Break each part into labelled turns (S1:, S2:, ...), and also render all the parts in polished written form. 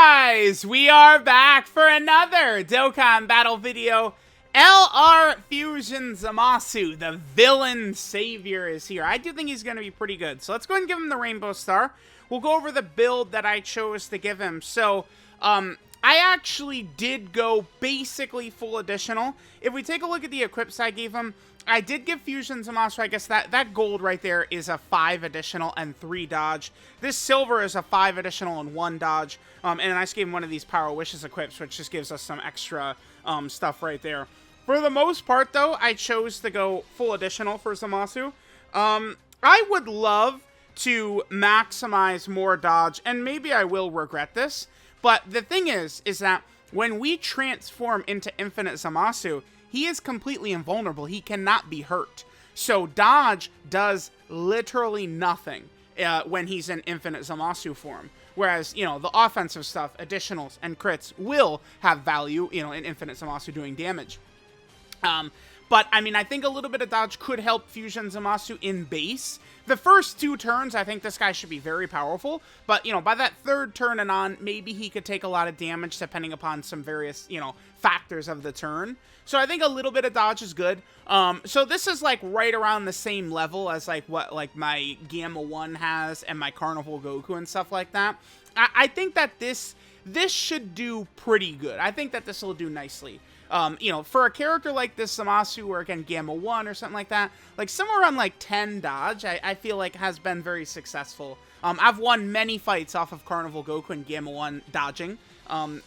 S1: guys, we are back for another Dokkan battle video. LR Fusion ZAMASU, the villain savior, is here. I do think he's going to be pretty good. So let's go ahead and give him the Rainbow Star. We'll go over the build that I chose to give him. So, I actually did go basically full additional. If we take a look at the equips I gave him, I did give Fusion ZAMASU. I guess that gold right there is a 5 additional and 3 dodge. This silver is a 5 additional and 1 dodge. And I just gave him one of these Power Wishes equips, which just gives us some extra stuff right there. For the most part, though, I chose to go full additional for ZAMASU. I would love to maximize more dodge, and maybe I will regret this. But the thing is that when we transform into Infinite ZAMASU, he is completely invulnerable. He cannot be hurt. So dodge does literally nothing when he's in Infinite ZAMASU form. Whereas, you know, the offensive stuff, additionals, and crits will have value, you know, in Infinite ZAMASU doing damage. But, I mean, I think a little bit of dodge could help Fusion ZAMASU in base. The first 2 turns, I think this guy should be very powerful. But, you know, by that 3rd turn and on, maybe he could take a lot of damage depending upon some various, you know, factors of the turn. So I think a little bit of dodge is good. So this is, like, right around the same level as, like, what, like, my Gamma 1 has and my Carnival Goku and stuff like that. I think that this should do pretty good. I think that this will do nicely. You know, for a character like this, ZAMASU, or again, Gamma 1 or something like that, like somewhere around like 10 dodge, I feel like has been very successful. I've won many fights off of Carnival Goku and Gamma 1 dodging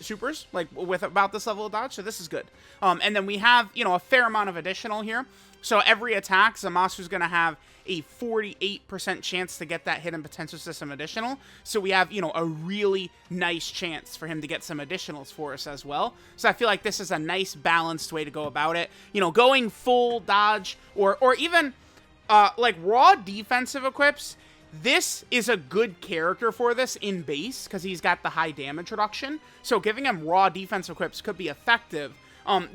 S1: supers, like with about this level of dodge, so this is good. And then we have, you know, a fair amount of additional here. So every attack, ZAMASU's going to have a 48% chance to get that hidden potential system additional. So we have, you know, a really nice chance for him to get some additionals for us as well. So I feel like this is a nice balanced way to go about it. You know, going full dodge or even like raw defensive equips. This is a good character for this in base because he's got the high damage reduction. So giving him raw defensive equips could be effective.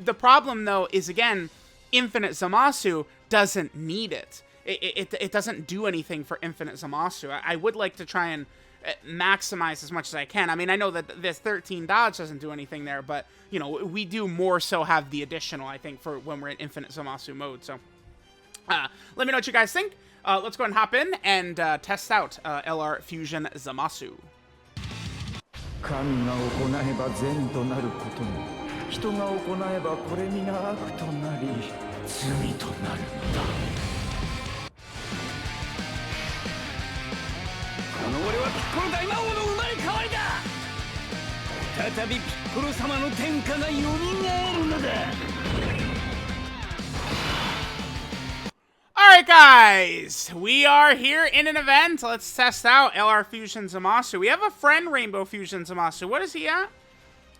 S1: The problem though is, again, Infinite ZAMASU doesn't need it. It doesn't do anything for Infinite ZAMASU. I would like to try and maximize as much as I can. I mean, I know that this 13 dodge doesn't do anything there, but, you know, we do more so have the additional, I think, for when we're in Infinite ZAMASU mode. So, let me know what you guys think. Let's go ahead and hop in and test out LR Fusion ZAMASU.
S2: 神が行えば善となることも、人が行えばこれ皆悪となり罪となるのだ。この俺はピッコロ大魔王の生まれ変わりだ。再びピッコロ様の天下が蘇るのだ。
S1: Alright guys, we are here in an event. Let's test out LR Fusion ZAMASU. We have a friend Rainbow Fusion ZAMASU. What is he at?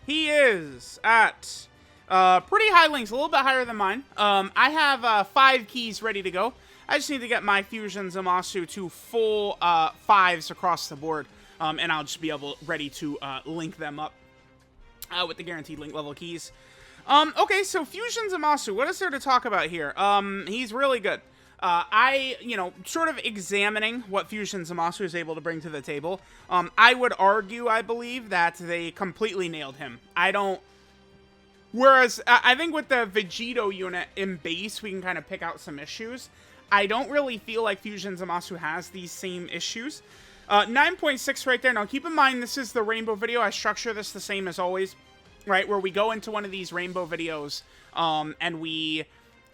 S1: He is at pretty high links, a little bit higher than mine. I have 5 keys ready to go. I just need to get my Fusion ZAMASU to full 5s across the board, and I'll just be ready to link them up with the guaranteed link level keys. Okay, so Fusion ZAMASU, what is there to talk about here? He's really good. You know, sort of examining what Fusion ZAMASU is able to bring to the table. I would argue, I believe, that they completely nailed him. Whereas, I think with the Vegito unit in base, we can kind of pick out some issues. I don't really feel like Fusion ZAMASU has these same issues. 9.6 right there. Now, keep in mind, this is the Rainbow video. I structure this the same as always, right? Where we go into one of these Rainbow videos, and we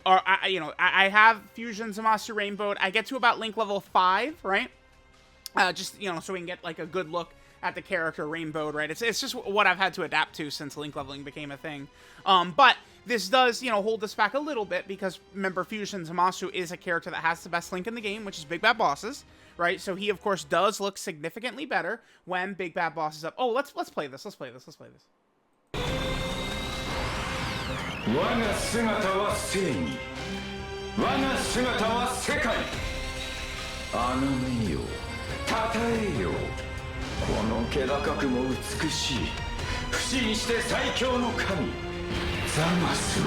S1: are, you know, I have Fusion ZAMASU Rainbowed. I get to about link level 5, right? Just, you know, so we can get, like, a good look at the character Rainbowed, right? It's just what I've had to adapt to since link leveling became a thing. But this does, you know, hold us back a little bit because, remember, Fusion ZAMASU is a character that has the best link in the game, which is Big Bad Bosses, right? So he, of course, does look significantly better when Big Bad Boss is up. Oh, let's play this. Let's play this. Let's play this.
S2: 我が姿は正義、我が姿は世界。あがめよ、たたえよ。この気高くも美しい、不死にして最強の神、ザマスを。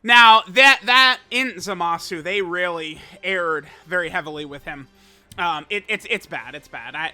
S1: Now, that in ZAMASU, they really erred very heavily with him. It's bad. It's bad.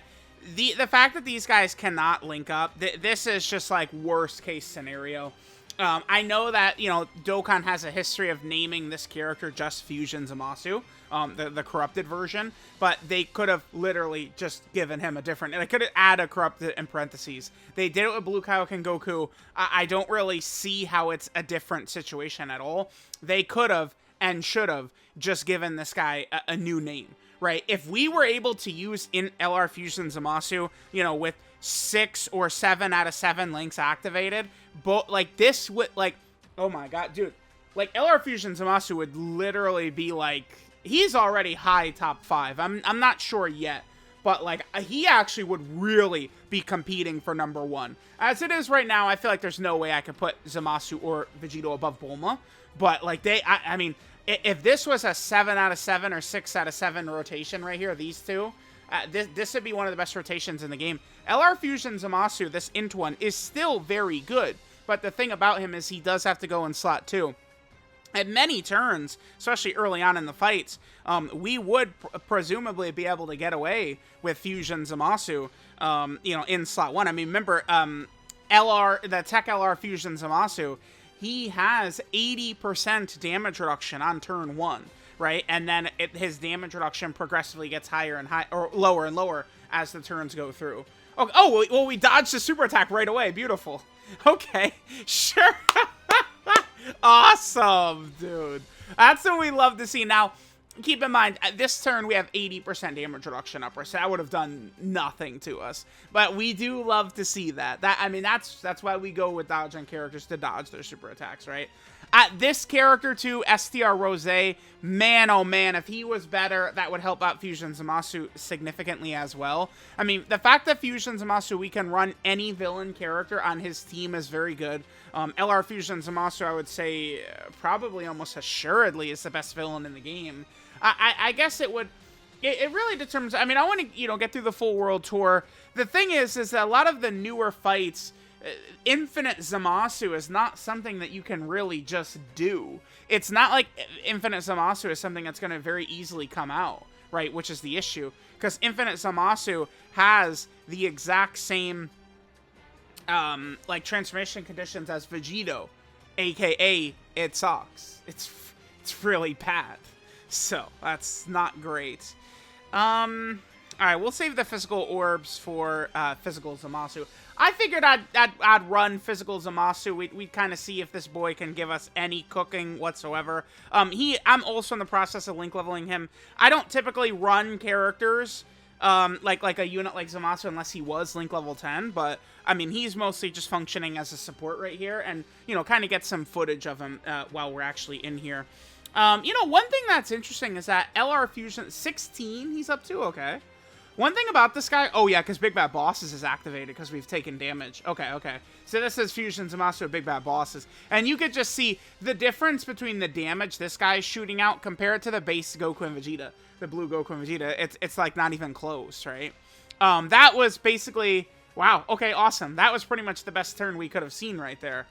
S1: the fact that these guys cannot link up, this is just like worst case scenario. I know that, you know, Dokkan has a history of naming this character just Fusion Zamasu, the corrupted version, but they could have literally just given him a different, they could have added a corrupted in parentheses. They did it with Blue Kaioken Goku. I don't really see how it's a different situation at all. They could have and should have just given this guy a new name, right? If we were able to use in LR Fusion Zamasu, you know, with 6 or 7 out of 7 links activated, but like this would, like, oh my god, dude, like LR Fusion Zamasu would literally be like, he's already high top 5. I'm not sure yet, but like he actually would really be competing for #1. As it is right now, I feel like there's no way I could put Zamasu or Vegito above Bulma, but like I mean, if this was a 7 out of 7 or 6 out of 7 rotation right here, these two, this would be one of the best rotations in the game. LR Fusion Zamasu, this int one, is still very good, but the thing about him is he does have to go in slot 2. At many turns, especially early on in the fights, we would presumably be able to get away with Fusion Zamasu, you know, in slot 1. I mean, remember, the TEQ LR Fusion Zamasu, he has 80% damage reduction on turn 1, right? And then his damage reduction progressively gets higher and higher, or lower and lower as the turns go through. Oh, well, we dodged the super attack right away. Beautiful. Okay, sure. Awesome, dude. That's what we love to see. Now, keep in mind, at this turn, we have 80% damage reduction upper, so that would have done nothing to us. But we do love to see that. I mean, that's why we go with dodging characters, to dodge their super attacks, right? At this character, too, STR Rose, man, oh man, if he was better, that would help out Fusion Zamasu significantly as well. I mean, the fact that Fusion Zamasu, we can run any villain character on his team is very good. LR Fusion Zamasu, I would say, probably almost assuredly is the best villain in the game. I guess it would... It really determines... I mean, I want to, you know, get through the full world tour. The thing is that a lot of the newer fights... Infinite Zamasu is not something that you can really just do. It's not like Infinite Zamasu is something that's going to very easily come out, right? Which is the issue. Because Infinite Zamasu has the exact same, like, transformation conditions as Vegito. AKA, it sucks. It's really bad. So, that's not great. Alright, we'll save the physical orbs for physical Zamasu. I figured I'd run physical Zamasu. We'd kind of see if this boy can give us any cooking whatsoever. I'm also in the process of link leveling him. I don't typically run characters like a unit like Zamasu unless he was link level 10, but I mean, he's mostly just functioning as a support right here, and, you know, kind of get some footage of him while we're actually in here. You know, one thing that's interesting is that LR Fusion 16 he's up to, okay. One thing about this guy... Oh, yeah, because Big Bad Bosses is activated because we've taken damage. Okay. So this is Fusion Zamasu with Big Bad Bosses. And you could just see the difference between the damage this guy's shooting out compared to the base Goku and Vegeta. The blue Goku and Vegeta. It's like, not even close, right? That was basically... Wow, okay, awesome. That was pretty much the best turn we could have seen right there.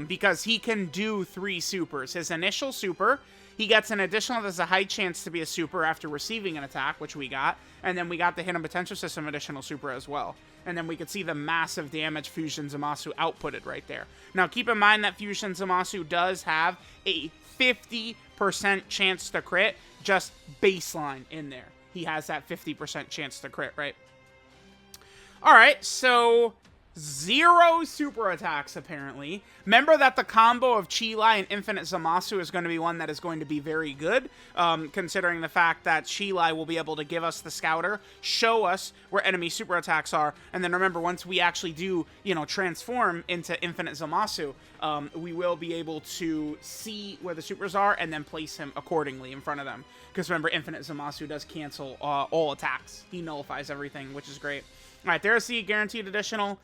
S1: Because he can do 3 supers. His initial super... He gets an additional, there's a high chance to be a super after receiving an attack, which we got. And then we got the Hidden Potential System additional super as well. And then we could see the massive damage Fusion Zamasu outputted right there. Now, keep in mind that Fusion Zamasu does have a 50% chance to crit, just baseline in there. He has that 50% chance to crit, right? Alright, so... 0 super attacks, apparently. Remember that the combo of Chi-Lai and Infinite Zamasu is going to be one that is going to be very good, considering the fact that Chi-Lai will be able to give us the Scouter, show us where enemy super attacks are, and then remember, once we actually do, you know, transform into Infinite Zamasu, we will be able to see where the supers are and then place him accordingly in front of them. Because remember, Infinite Zamasu does cancel all attacks. He nullifies everything, which is great. Alright, there's the guaranteed additional.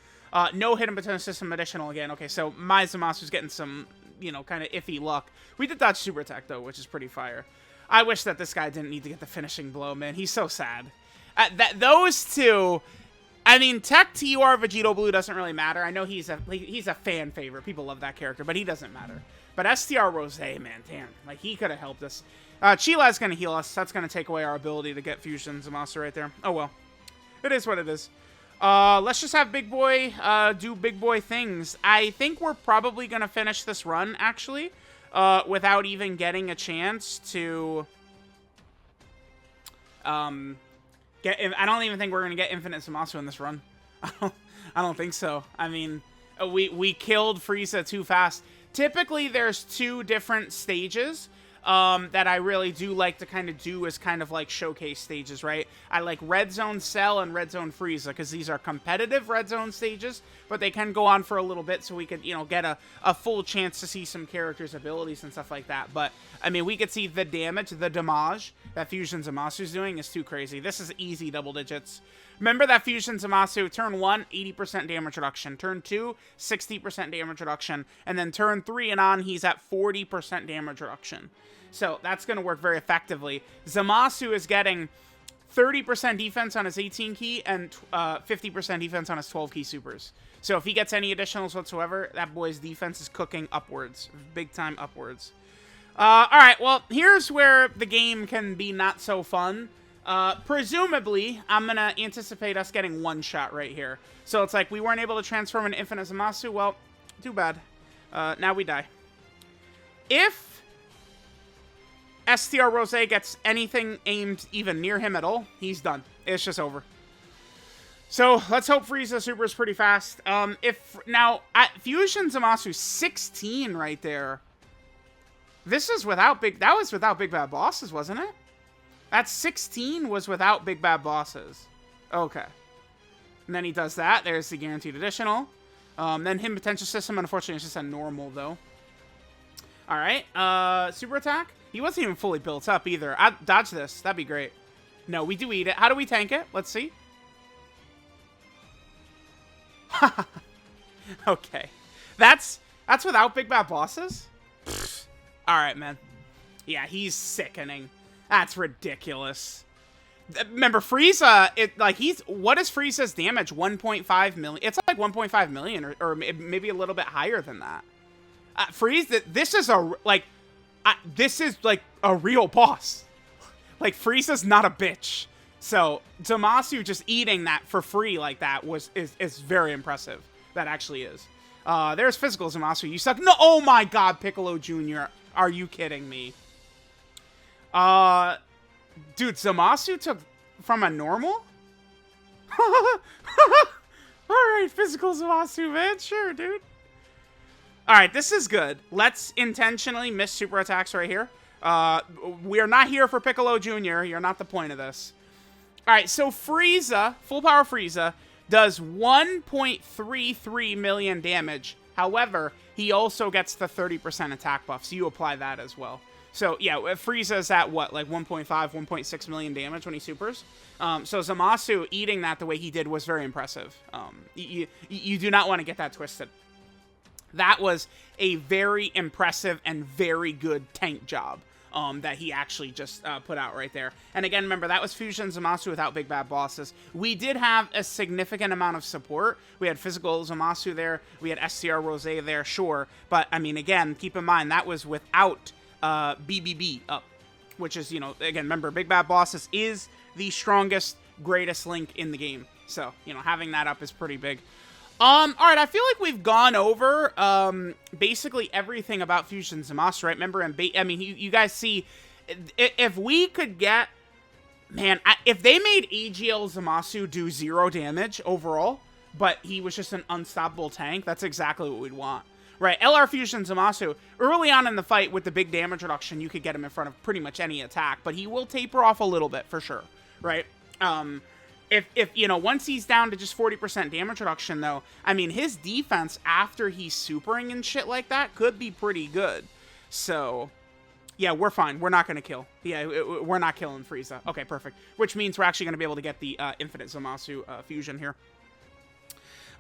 S1: No Hidden Potential System additional again. Okay, so my Zamasu's getting some, you know, kind of iffy luck. We did dodge super attack, though, which is pretty fire. I wish that this guy didn't need to get the finishing blow, man. He's so sad. Those two... I mean, TEQ TUR Vegito Blue doesn't really matter. I know he's a fan favorite. People love that character, but he doesn't matter. But STR Rose, man, damn. Like, he could have helped us. Chi-Lai's going to heal us. That's going to take away our ability to get Fusion Zamasu right there. Oh, well. It is what it is. Let's just have Big Boy do Big Boy things. I think we're probably going to finish this run, actually, without even getting a chance to... I don't even think we're going to get Infinite Zamasu in this run. I don't think so. I mean, we killed Frieza too fast. Typically, there's 2 different stages that I really do like to kind of do as kind of like showcase stages, right? I like Red Zone Cell and Red Zone Frieza because these are competitive Red Zone stages, but they can go on for a little bit so we could, you know, get a full chance to see some characters' abilities and stuff like that. But, I mean, we could see the damage, the damage that Fusion Zamasu's doing is too crazy. This is easy double digits. Remember that Fusion Zamasu, turn 1, 80% damage reduction. Turn 2, 60% damage reduction. And then turn 3 and on, he's at 40% damage reduction. So that's going to work very effectively. Zamasu is getting 30% defense on his 18 key and 50% defense on his 12 key supers. So if he gets any additionals whatsoever, that boy's defense is cooking upwards. Big time upwards. Alright, well, here's where the game can be not so fun. Presumably, I'm going to anticipate us getting one shot right here. So it's like we weren't able to transform into Infinite Zamasu. Well, too bad. Now we die. If STR Rose gets anything aimed even near him at all, he's done. It's just over. So let's hope Frieza Super is pretty fast. Fusion Zamasu 16 right there. This is without that was without Big Bad Bosses, wasn't it? That 16 was without Big Bad Bosses. Okay. And then he does that. There's the guaranteed additional. Then him potential system, unfortunately, it's just a normal though. All right. Super attack. He wasn't even fully built up either. I'd dodge this. That'd be great. No, we do eat it. How do we tank it? Let's see. Okay. That's without Big Bad Bosses? Alright, man. Yeah, he's sickening. That's ridiculous. Remember, Frieza, what is Frieza's damage? 1.5 million? It's like 1.5 million, or maybe a little bit higher than that. Frieza, this is like a real boss. Like, Frieza's not a bitch. So, Zamasu just eating that for free like that is very impressive. That actually is. There's physical Zamasu. You suck. No, oh my god, Piccolo Jr. Are you kidding me? Dude, Zamasu took from a normal? Alright, physical Zamasu, man. Sure, dude. Alright, this is good. Let's intentionally miss super attacks right here. We are not here for Piccolo Jr. You're not the point of this. Alright, so Frieza, full power Frieza, does 1.33 million damage. However, he also gets the 30% attack buff, so you apply that as well. So, yeah, Frieza's at what, like 1.5, 1.6 million damage when he supers? So Zamasu eating that the way he did was very impressive. You do not want to get that twisted. That was a very impressive and very good tank job that he actually just put out right there. And again, remember, that was Fusion Zamasu without Big Bad Bosses. We did have a significant amount of support. We had physical Zamasu there. We had SCR Rose there, sure. But, I mean, again, keep in mind, that was without BBB up. Which is, you know, again, remember, Big Bad Bosses is the strongest, greatest Link in the game. So, you know, having that up is pretty big. Alright, I feel like we've gone over, basically everything about Fusion Zamasu, right? Remember, I mean, you guys see, if we could get, man, if they made AGL Zamasu do 0 damage overall, but he was just an unstoppable tank, that's exactly what we'd want. Right, LR Fusion Zamasu, early on in the fight with the big damage reduction, you could get him in front of pretty much any attack, but he will taper off a little bit, for sure, right? If you know, once he's down to just 40% damage reduction, though, I mean, his defense after he's supering and shit like that could be pretty good. So, yeah, we're fine. We're not going to kill. Yeah, we're not killing Frieza. Okay, perfect. Which means we're actually going to be able to get the Infinite Zamasu fusion here.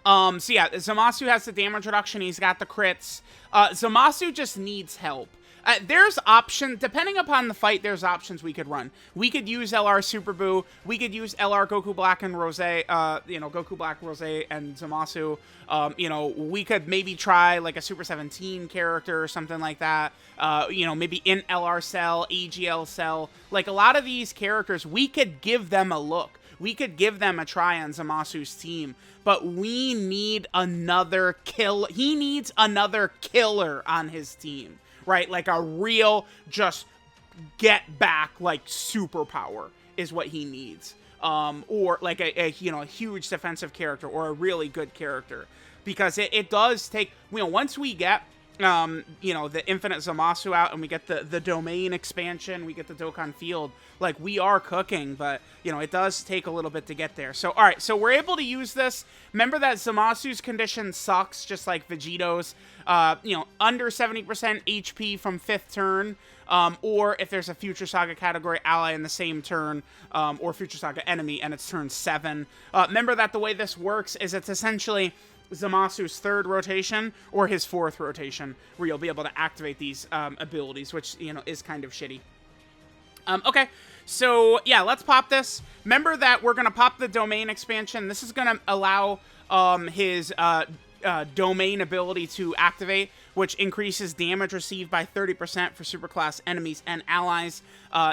S1: So yeah, Zamasu has the damage reduction. He's got the crits. Zamasu just needs help. There's options, depending upon the fight, there's options we could run. We could use LR Super Buu. We could use LR Goku Black and Rose, you know, Goku Black, Rose, and Zamasu. You know, we could maybe try, like, a Super 17 character or something like that. You know, maybe in LR Cell, AGL Cell. Like, a lot of these characters, we could give them a look. we could give them a try on Zamasu's team, but we need another kill. He needs another killer on his team, right? Like a real, just get back, like, superpower is what he needs. Or like a huge defensive character or a really good character, because it does take, once we get the Infinite Zamasu out and we get the domain expansion, we get the Dokkan Field, like, we are cooking, but, it does take a little bit to get there. So, all right, so we're able to use this. Remember that Zamasu's condition sucks, just like Vegito's, under 70% HP from 5th turn, or if there's a Future Saga category ally in the same turn, or Future Saga enemy, and it's turn 7. Remember that the way this works is it's essentially Zamasu's 3rd rotation or his 4th rotation where you'll be able to activate these abilities, which, is kind of shitty. Okay, so yeah, let's pop this. Remember that we're going to pop the domain expansion. This is going to allow his domain ability to activate, which increases damage received by 30% for superclass enemies and allies.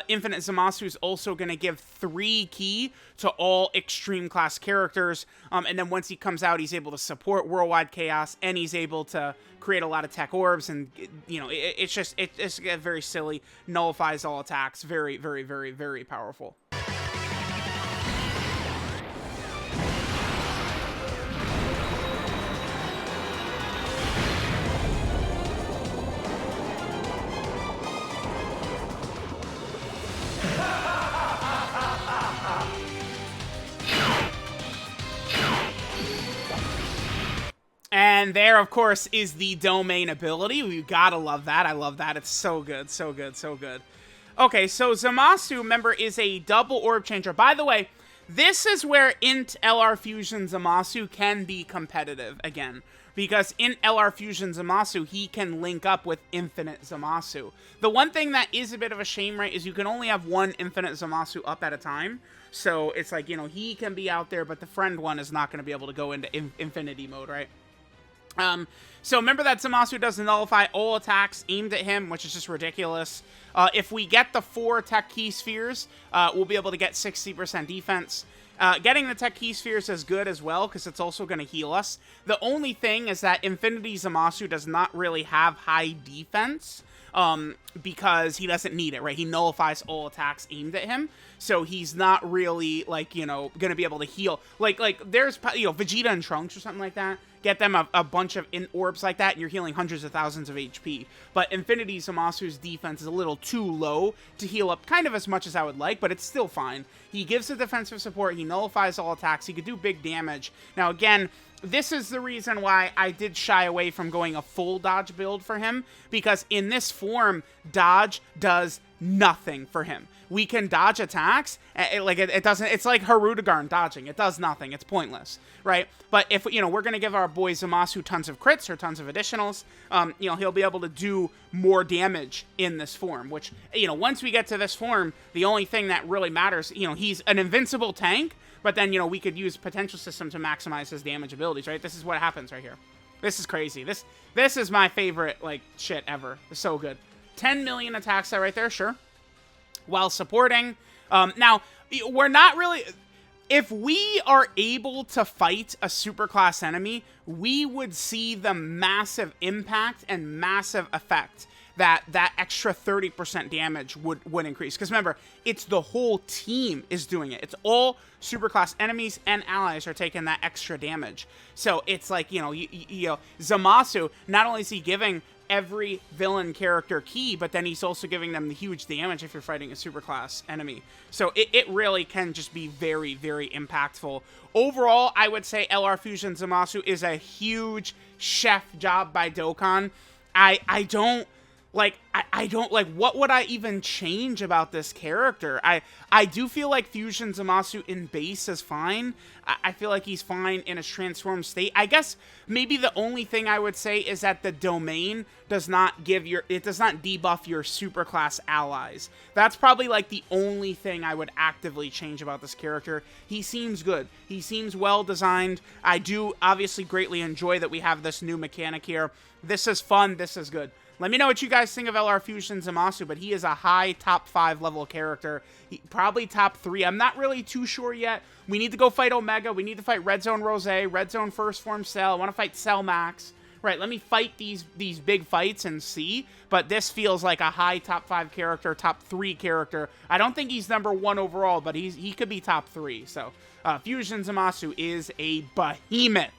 S1: Infinite Zamasu is also going to give 3 ki to all extreme class characters, and then once he comes out, he's able to support Worldwide Chaos, and he's able to create a lot of TEQ orbs, and it's very silly, nullifies all attacks, very, very, very, very powerful. And there, of course, is the domain ability. You gotta love that. I love that. It's so good, so good, so good. Okay, so Zamasu, remember, is a double orb changer. By the way, this is where Int LR Fusion Zamasu can be competitive again. Because in LR Fusion Zamasu, he can link up with Infinite Zamasu. The one thing that is a bit of a shame, right, is you can only have one Infinite Zamasu up at a time. So it's like, he can be out there, but the friend one is not going to be able to go into infinity mode, right? So remember that Zamasu does nullify all attacks aimed at him, which is just ridiculous. If we get the 4 TEQ spheres, we'll be able to get 60% defense. Getting the TEQ spheres is good as well, because it's also going to heal us. The only thing is that Infinity Zamasu does not really have high defense, because he doesn't need it, right? He nullifies all attacks aimed at him, so he's not really, like, going to be able to heal. Like there's, Vegeta and Trunks or something like that. Get them a bunch of orbs like that, and you're healing hundreds of thousands of HP. But Infinity Zamasu's defense is a little too low to heal up kind of as much as I would like, but it's still fine. He gives the defensive support, he nullifies all attacks, he could do big damage. Now, again, this is the reason why I did shy away from going a full dodge build for him, because in this form, dodge does nothing for him. We can dodge attacks, it doesn't, it's like Harudegarn dodging, it does nothing, it's pointless, right? But if, we're going to give our boy Zamasu tons of crits or tons of additionals, he'll be able to do more damage in this form, which, once we get to this form, the only thing that really matters, he's an invincible tank, but then, we could use Potential System to maximize his damage abilities, right? This is what happens right here. This is crazy. This is my favorite, like, shit ever. It's so good. 10 million attacks right there, sure. While supporting. Now, we're not really... If we are able to fight a superclass enemy, we would see the massive impact and massive effect that extra 30% damage would increase. Because remember, it's the whole team is doing it. It's all superclass enemies and allies are taking that extra damage. So it's like, Zamasu, not only is he giving every villain character ki, but then he's also giving them the huge damage if you're fighting a superclass enemy. So it really can just be very, very impactful. Overall, I would say LR Fusion Zamasu is a huge chef job by Dokkan. I don't like, what would I even change about this character? I do feel like Fusion Zamasu in base is fine. I feel like he's fine in a transformed state. I guess maybe the only thing I would say is that the domain does not debuff your superclass allies. That's probably like the only thing I would actively change about this character. He seems good. He seems well designed. I do obviously greatly enjoy that we have this new mechanic here. This is fun. This is good. Let me know what you guys think of LR Fusion Zamasu, but he is a high top 5 level character. Probably top 3. I'm not really too sure yet. We need to go fight Omega. We need to fight Red Zone Rose, Red Zone First Form Cell. I want to fight Cell Max. Right, let me fight these big fights and see, but this feels like a high top 5 character, top 3 character. I don't think he's number 1 overall, but he could be top 3. So, Fusion Zamasu is a behemoth.